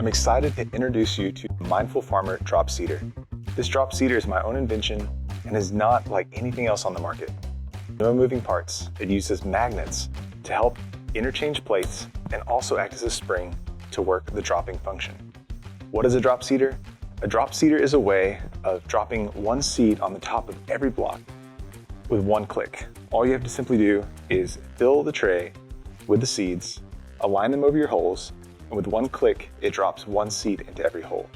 I'm excited to introduce you to Mindful Farmer Drop Seeder. This drop seeder is my own invention and is not like anything else on the market. No moving parts. It uses magnets to help interchange plates and also act as a spring to work the dropping function. What is a drop seeder? A drop seeder is a way of dropping one seed on the top of every block with one click. All you have to simply do is fill the tray with the seeds, align them over your holes, and with one click, it drops one seed into every hole.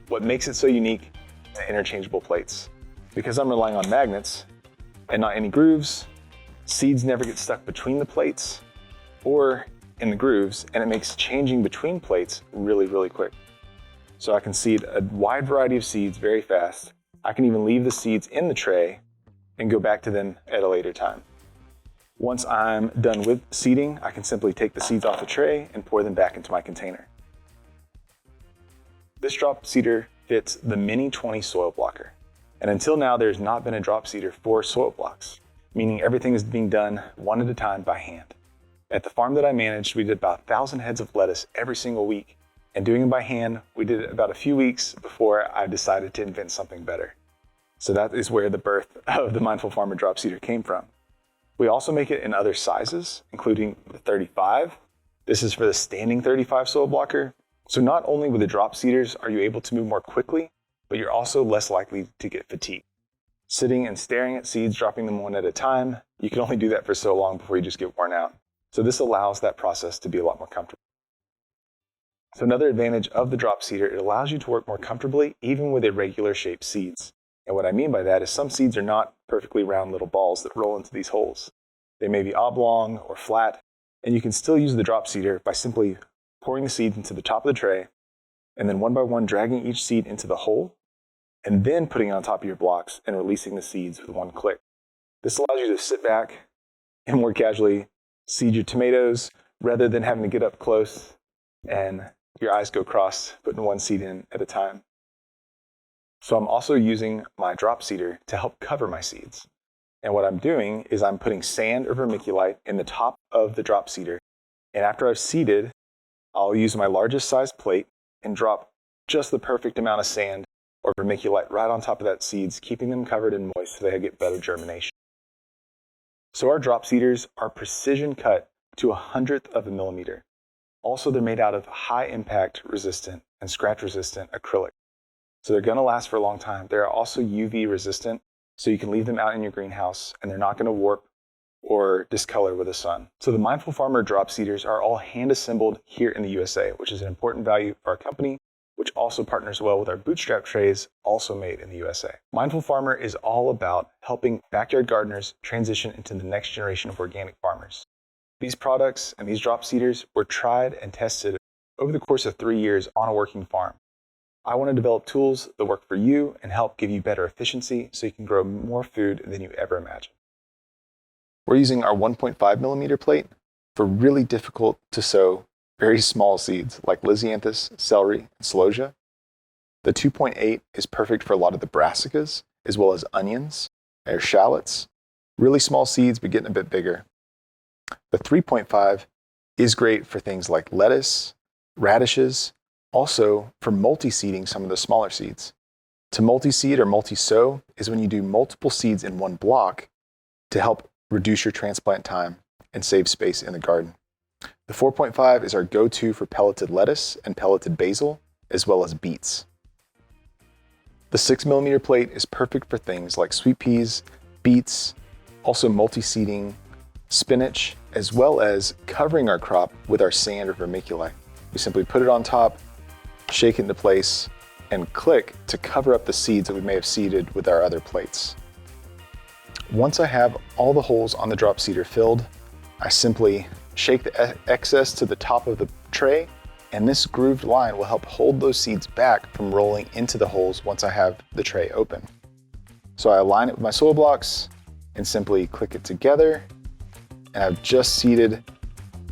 What makes it so unique is the interchangeable plates. Because I'm relying on magnets and not any grooves, seeds never get stuck between the plates or in the grooves, and it makes changing between plates really, really quick. So I can seed a wide variety of seeds very fast. I can even leave the seeds in the tray and go back to them at a later time. Once I'm done with seeding, I can simply take the seeds off the tray and pour them back into my container. This drop seeder fits the Mini 20 soil blocker. And until now, there's not been a drop seeder for soil blocks, meaning everything is being done one at a time by hand. At the farm that I managed, we did about 1,000 heads of lettuce every single week. And doing it by hand, we did it about a few weeks before I decided to invent something better. So that is where the birth of the Mindful Farmer drop seeder came from. We also make it in other sizes, including the 35. This is for the standing 35 soil blocker. So not only with the drop seeders are you able to move more quickly, but you're also less likely to get fatigued. Sitting and staring at seeds, dropping them one at a time, you can only do that for so long before you just get worn out. So this allows that process to be a lot more comfortable. So another advantage of the drop seeder, it allows you to work more comfortably even with irregular shaped seeds. And what I mean by that is some seeds are not perfectly round little balls that roll into these holes. They may be oblong or flat, and you can still use the drop seeder by simply pouring the seeds into the top of the tray, and then one by one dragging each seed into the hole, and then putting it on top of your blocks and releasing the seeds with one click. This allows you to sit back and more casually seed your tomatoes rather than having to get up close and your eyes go cross putting one seed in at a time. So I'm also using my drop seeder to help cover my seeds. And what I'm doing is I'm putting sand or vermiculite in the top of the drop seeder. And after I've seeded, I'll use my largest size plate and drop just the perfect amount of sand or vermiculite right on top of that seeds, keeping them covered and moist so they get better germination. So our drop seeders are precision cut to 1/100th of a millimeter. Also, they're made out of high impact resistant and scratch resistant acrylic. So they're going to last for a long time. They're also UV resistant, so you can leave them out in your greenhouse and they're not going to warp or discolor with the sun. So the Mindful Farmer drop seeders are all hand assembled here in the USA, which is an important value for our company, which also partners well with our Bootstrap trays, also made in the USA. Mindful Farmer is all about helping backyard gardeners transition into the next generation of organic farmers. These products and these drop seeders were tried and tested over the course of 3 years on a working farm. I want to develop tools that work for you and help give you better efficiency so you can grow more food than you ever imagined. We're using our 1.5 millimeter plate for really difficult to sow, very small seeds like Lysianthus, celery, and celosia. The 2.8 is perfect for a lot of the brassicas, as well as onions or shallots. Really small seeds, but getting a bit bigger. The 3.5 is great for things like lettuce, radishes, also for multi-seeding some of the smaller seeds. To multi-seed or multi-sow is when you do multiple seeds in one block to help reduce your transplant time and save space in the garden. The 4.5 is our go-to for pelleted lettuce and pelleted basil, as well as beets. The 6 millimeter plate is perfect for things like sweet peas, beets, also multi-seeding spinach, as well as covering our crop with our sand or vermiculite. We simply put it on top, shake it into place, and click to cover up the seeds that we may have seeded with our other plates. Once I have all the holes on the drop seeder filled, I simply shake the excess to the top of the tray, and this grooved line will help hold those seeds back from rolling into the holes once I have the tray open. So I align it with my soil blocks and simply click it together, and I've just seeded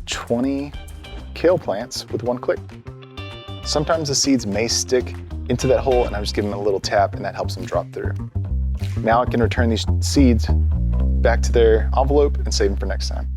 20 kale plants with one click. Sometimes the seeds may stick into that hole and I just give them a little tap and that helps them drop through. Now I can return these seeds back to their envelope and save them for next time.